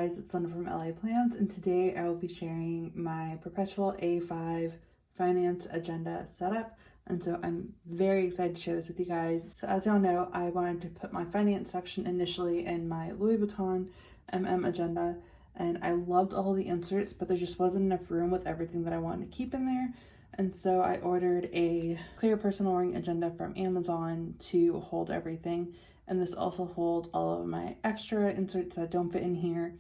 guys, it's Linda from LA Plans, and today I will be sharing my perpetual A5 finance agenda setup. And so I'm very excited to share this with you guys. So as y'all know, I wanted to put my finance section initially in my Louis Vuitton agenda, and I loved all the inserts, but there just wasn't enough room with everything that I wanted to keep in there. And so I ordered a clear personal ring agenda from Amazon to hold everything. And this also holds all of my extra inserts that don't fit in here,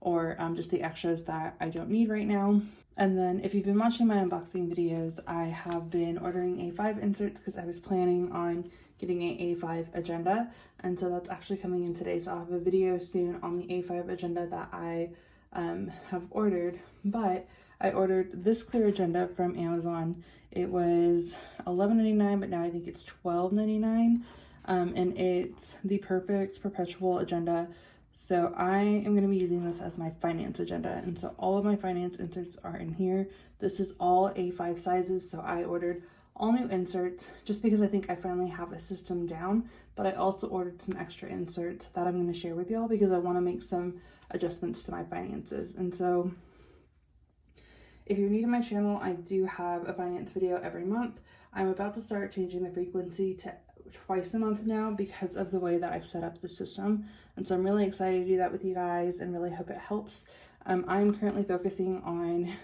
or just the extras that I don't need right now. And then if you've been watching my unboxing videos, I have been ordering A5 inserts because I was planning on getting an A5 agenda. And so that's actually coming in today. So I'll have a video soon on the A5 agenda that I have ordered. But I ordered this clear agenda from Amazon. It was $11.99, but now I think it's $12.99. And it's the perfect perpetual agenda. So I am going to be using this as my finance agenda. And so all of my finance inserts are in here. This is all A5 sizes. So I ordered all new inserts just because I think I finally have a system down, but I also ordered some extra inserts that I'm going to share with y'all because I want to make some adjustments to my finances. And so if you're new to my channel, I do have a finance video every month. I'm about to start changing the frequency to twice a month now because of the way that I've set up the system. And so I'm really excited to do that with you guys and really hope it helps. I'm currently focusing on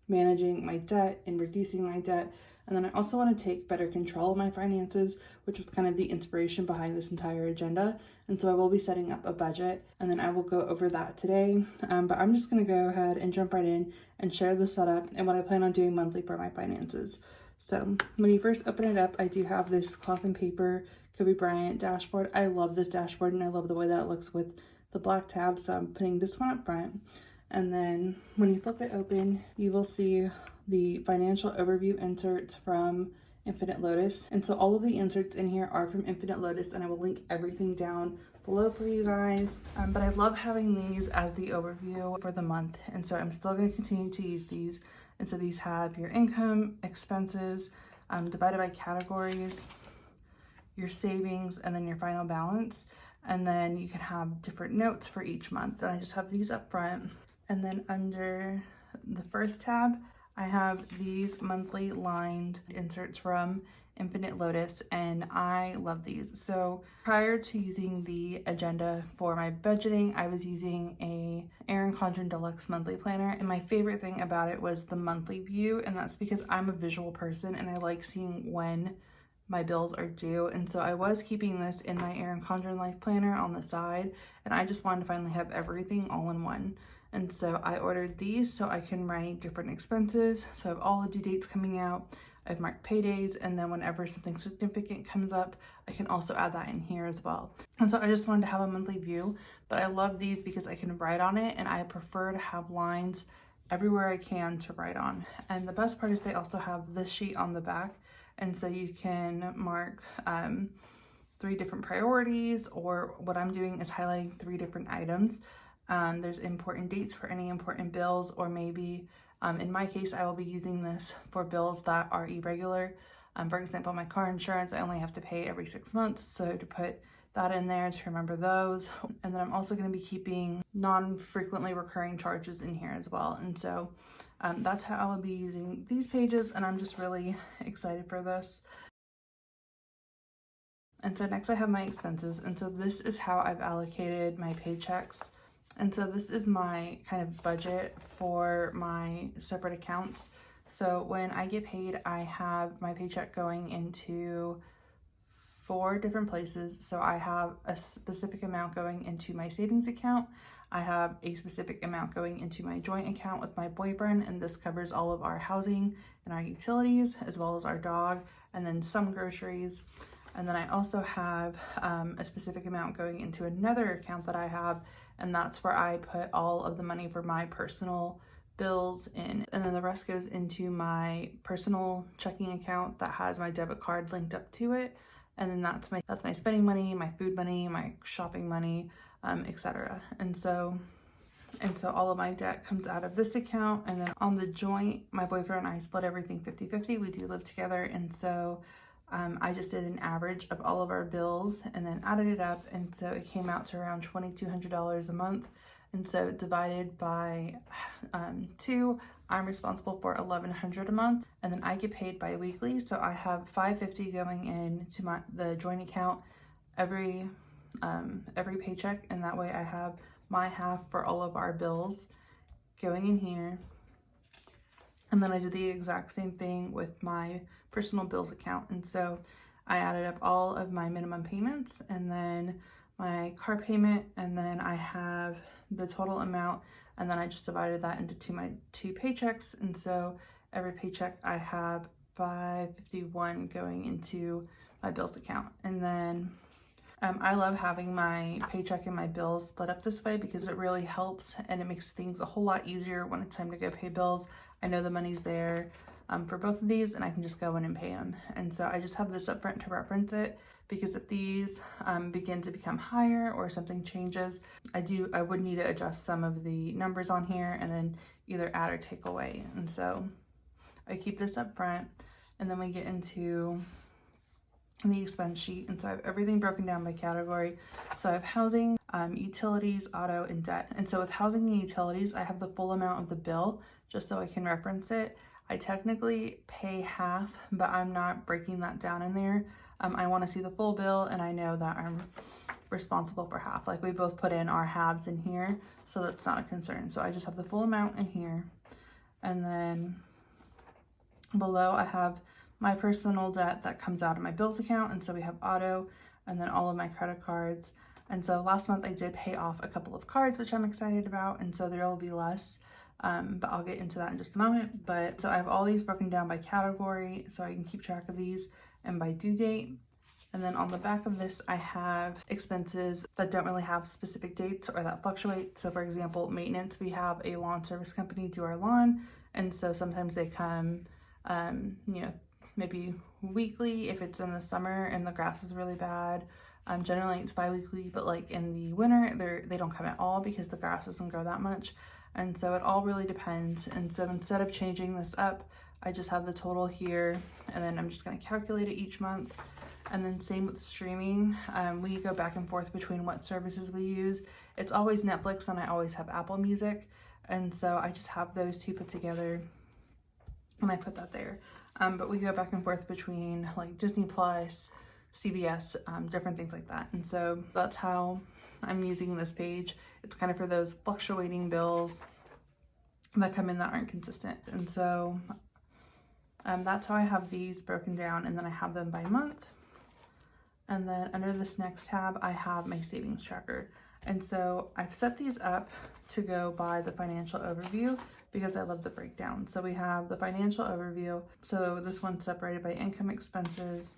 managing my debt and reducing my debt. And then I also want to take better control of my finances, which was kind of the inspiration behind this entire agenda. And so I will be setting up a budget, and then I will go over that today. But I'm just going to go ahead and jump right in and share the setup and what I plan on doing monthly for my finances. So when you first open it up, I do have this cloth and paper Kobe Bryant dashboard. I love this dashboard and I love the way that it looks with the black tabs. So I'm putting this one up front. And then when you flip it open, you will see the financial overview inserts from 8LOTUS. And so all of the inserts in here are from 8LOTUS, and I will link everything down below for you guys. But I love having these as the overview for the month. And so I'm still going to continue to use these. And so these have your income, expenses, divided by categories, your savings, and then your final balance. And then you can have different notes for each month. And I just have these up front. And then under the first tab, I have these monthly lined inserts from 8LOTUS, and I love these. So prior to using the agenda for my budgeting, I was using a Erin Condren Deluxe monthly planner, and my favorite thing about it was the monthly view, and that's because I'm a visual person and I like seeing when my bills are due. And so I was keeping this in my Erin Condren Life Planner on the side, and I just wanted to finally have everything all in one. And so I ordered these so I can write different expenses. So I have all the due dates coming out. I've marked paydays, and then whenever something significant comes up, I can also add that in here as well. And so I just wanted to have a monthly view, but I love these because I can write on it, and I prefer to have lines everywhere I can to write on. And the best part is they also have this sheet on the back, and so you can mark 3 different priorities, or what I'm doing is highlighting 3 different items. There's important dates for any important bills, or maybe in my case, I will be using this for bills that are irregular. For example, my car insurance, I only have to pay every 6 months. So to put that in there to remember those. And then I'm also going to be keeping non-frequently recurring charges in here as well. And so that's how I will be using these pages. And I'm just really excited for this. And so next I have my expenses. And so this is how I've allocated my paychecks. And so this is my kind of budget for my separate accounts. So when I get paid, I have my paycheck going into 4 different places. So I have a specific amount going into my savings account. I have a specific amount going into my joint account with my boyfriend, and this covers all of our housing and our utilities, as well as our dog, and then some groceries. And then I also have a specific amount going into another account that I have, and that's where I put all of the money for my personal bills in. And then the rest goes into my personal checking account that has my debit card linked up to it. And then that's my spending money, my food money, my shopping money, etc. And so all of my debt comes out of this account. And then on the joint, my boyfriend and I split everything 50-50. We do live together, and so I just did an average of all of our bills and then added it up, and so it came out to around $2,200 a month. And so divided by 2, I'm responsible for $1,100 a month, and then I get paid bi-weekly. So I have $550 going into the joint account every paycheck, and that way I have my half for all of our bills going in here. And then I did the exact same thing with my personal bills account. And so I added up all of my minimum payments and then my car payment, and then I have the total amount, and then I just divided that into my 2 paychecks. And so every paycheck I have $551 going into my bills account. And then I love having my paycheck and my bills split up this way because it really helps and it makes things a whole lot easier when it's time to go pay bills. I know the money's there for both of these, and I can just go in and pay them. And so I just have this up front to reference it, because if these begin to become higher or something changes, I would need to adjust some of the numbers on here and then either add or take away. And so I keep this up front, and then we get into the expense sheet. And so I have everything broken down by category. So I have housing, utilities, auto, and debt. And so with housing and utilities, I have the full amount of the bill just so I can reference it. I technically pay half, but I'm not breaking that down in there. I want to see the full bill, and I know that I'm responsible for half. Like, we both put in our halves in here, so that's not a concern. So I just have the full amount in here. And then below I have my personal debt that comes out of my bills account. And so we have auto and then all of my credit cards. And so last month I did pay off a couple of cards, which I'm excited about. And so there will be less, but I'll get into that in just a moment. But so I have all these broken down by category so I can keep track of these, and by due date. And then on the back of this, I have expenses that don't really have specific dates or that fluctuate. So for example, maintenance, we have a lawn service company do our lawn. And so sometimes they come, maybe weekly if it's in the summer and the grass is really bad. Generally it's bi-weekly, but like in the winter, they don't come at all because the grass doesn't grow that much. And so it all really depends. And so instead of changing this up, I just have the total here, and then I'm just going to calculate it each month. And then same with streaming. We go back and forth between what services we use. It's always Netflix, and I always have Apple Music. And so I just have those 2 put together, and I put that there. But we go back and forth between like Disney Plus, CBS, different things like that. And so that's how I'm using this page. It's kind of for those fluctuating bills that come in that aren't consistent. And so that's how I have these broken down, and then I have them by month. And then under this next tab, I have my savings tracker. And so I've set these up to go by the financial overview because I love the breakdown. So we have the financial overview. So this one's separated by income, expenses,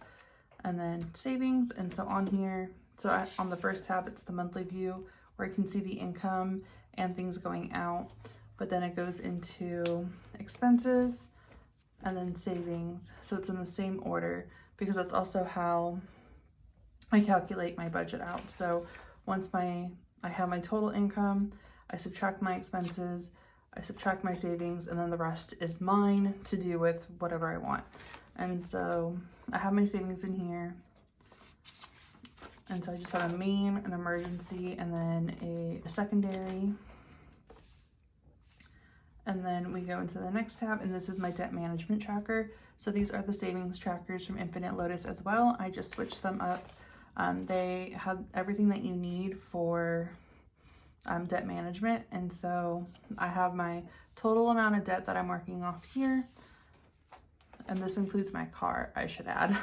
and then savings. And so on here, on the first tab, it's the monthly view where I can see the income and things going out. But then it goes into expenses and then savings. So it's in the same order because that's also how I calculate my budget out. So once I have my total income, I subtract my expenses, I subtract my savings, and then the rest is mine to do with whatever I want. And so I have my savings in here. And so I just have a main, an emergency, and then a secondary. And then we go into the next tab, and this is my debt management tracker. So these are the savings trackers from 8LOTUS as well. I just switched them up. They have everything that you need for debt management. And so I have my total amount of debt that I'm working off here. And this includes my car, I should add.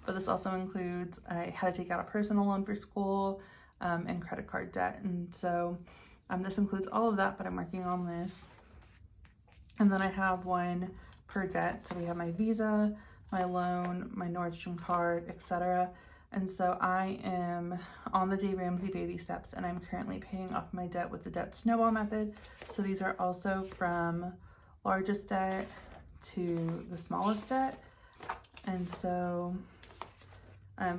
But this also includes, I had to take out a personal loan for school and credit card debt. And so this includes all of that, but I'm working on this. And then I have one per debt. So we have my Visa, my loan, my Nordstrom card, etc. And so I am on the Dave Ramsey baby steps, and I'm currently paying off my debt with the debt snowball method. So these are also from largest debt to the smallest debt. And so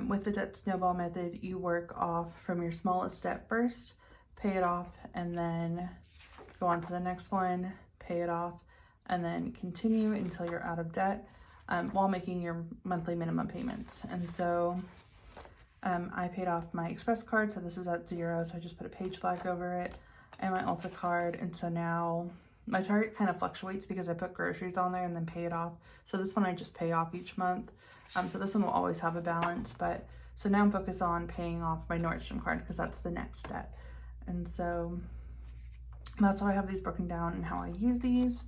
with the debt snowball method, you work off from your smallest debt first, pay it off, and then go on to the next one, pay it off, and then continue until you're out of debt while making your monthly minimum payments. And so I paid off my express card, so this is at 0, so I just put a page flag over it. and my Ulta card. And so now my Target kind of fluctuates because I put groceries on there and then pay it off. So this one I just pay off each month. So this one will always have a balance, but so now I'm focused on paying off my Nordstrom card because that's the next debt. And so that's how I have these broken down and how I use these.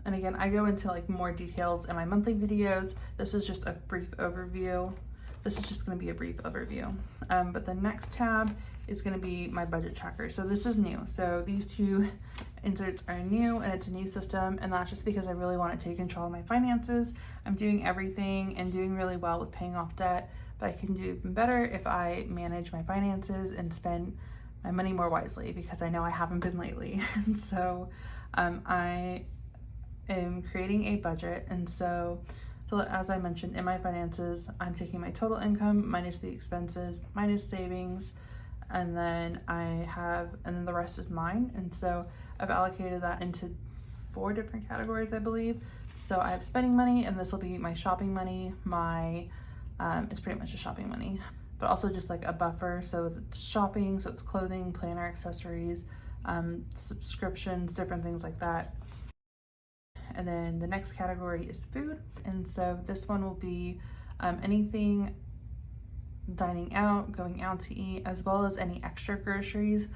And again, I go into like more details in my monthly videos. This is just a brief overview. This is just going to be a brief overview. But the next tab is going to be my budget tracker. So this is new. So these two inserts are new and it's a new system. And that's just because I really want to take control of my finances. I'm doing everything and doing really well with paying off debt, but I can do even better if I manage my finances and spend my money more wisely, because I know I haven't been lately. And so I am creating a budget. And so as I mentioned in my finances, I'm taking my total income minus the expenses, minus savings, and then the rest is mine. And so I've allocated that into 4 different categories, I believe. So I have spending money, and this will be my shopping money. It's pretty much just shopping money, but also just like a buffer. So it's shopping, so it's clothing, planner, accessories, subscriptions, different things like that. And then the next category is food. And so this one will be anything dining out, going out to eat, as well as any extra groceries.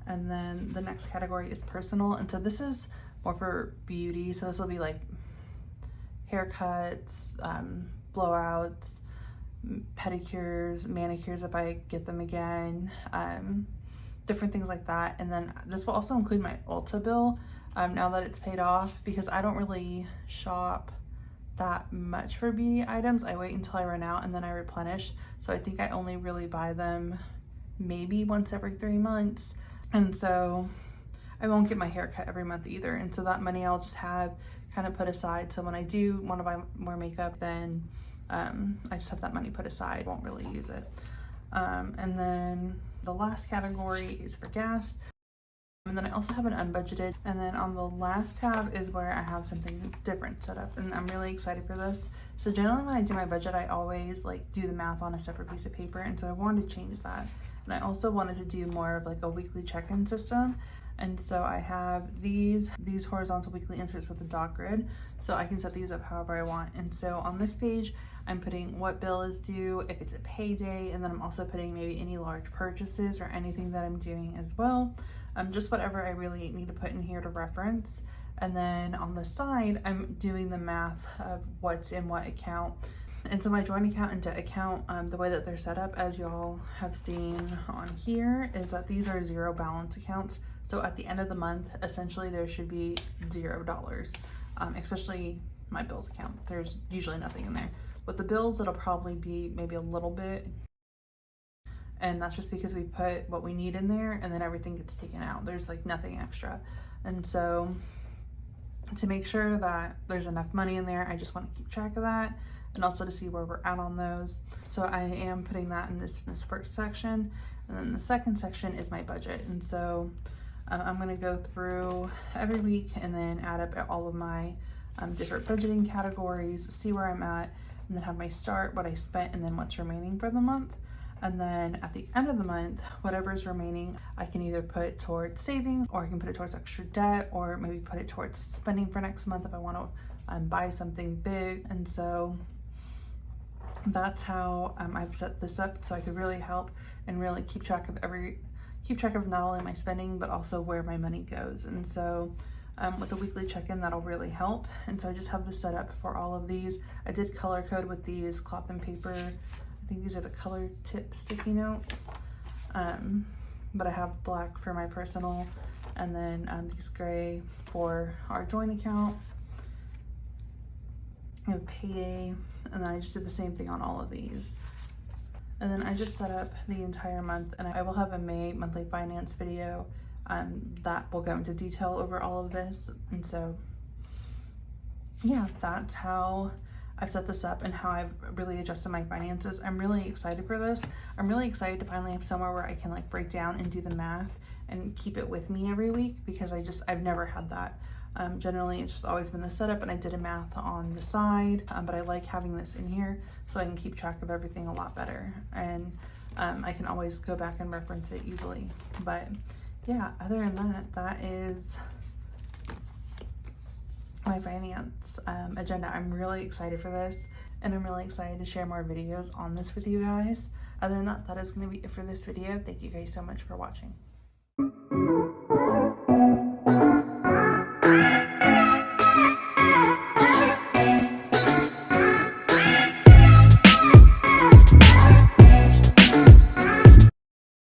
And then the next category is personal. And so this is more for beauty. So this will be like haircuts, blowouts, pedicures, manicures if I get them again, different things like that. And then this will also include my Ulta bill. Now that it's paid off, because I don't really shop that much for beauty items. I wait until I run out and then I replenish. So I think I only really buy them maybe once every 3 months. And so I won't get my hair cut every month either. And so that money I'll just have kind of put aside. So when I do want to buy more makeup, then I just have that money put aside, won't really use it. And then the last category is for gas. And then I also have an unbudgeted. And then on the last tab is where I have something different set up, and I'm really excited for this. So generally when I do my budget, I always like do the math on a separate piece of paper. And so I wanted to change that. And I also wanted to do more of like a weekly check-in system. And so I have these horizontal weekly inserts with a dot grid. So I can set these up however I want. And so on this page, I'm putting what bill is due, if it's a payday, and then I'm also putting maybe any large purchases or anything that I'm doing as well. Just whatever I really need to put in here to reference. And then on the side, I'm doing the math of what's in what account. And so my joint account and debt account, the way that they're set up, as y'all have seen on here, is that these are 0 balance accounts. So at the end of the month, essentially there should be $0, especially my bills account. There's usually nothing in there. With the bills, it'll probably be maybe a little bit. And that's just because we put what we need in there and then everything gets taken out. There's like nothing extra. And so to make sure that there's enough money in there, I just want to keep track of that, and also to see where we're at on those. So I am putting that in this first section. And then the second section is my budget. And so I'm going to go through every week and then add up all of my different budgeting categories, see where I'm at, and then have my start, what I spent, and then what's remaining for the month. And then at the end of the month, whatever's remaining, I can either put towards savings, or I can put it towards extra debt, or maybe put it towards spending for next month if I want to buy something big. And so that's how I've set this up, so I could really help and really keep track of not only my spending, but also where my money goes. And so with a weekly check-in, that'll really help. And so I just have this set up for all of these. I did color code with these cloth and paper. I think these are the color tip sticky notes. But I have black for my personal, and then these gray for our joint account. I have payday, and then I just did the same thing on all of these. And then I just set up the entire month, and I will have a May monthly finance video that will go into detail over all of this. And so yeah, that's how I've set this up and how I've really adjusted my finances. I'm really excited for this. I'm really excited to finally have somewhere where I can like break down and do the math and keep it with me every week, because I've never had that. Generally it's just always been the setup, and I did a math on the side, but I like having this in here so I can keep track of everything a lot better, and I can always go back and reference it easily. But yeah, other than that, that is my finance agenda. I'm really excited for this, and I'm really excited to share more videos on this with you guys. Other than that, that is going to be it for this video. Thank you guys so much for watching.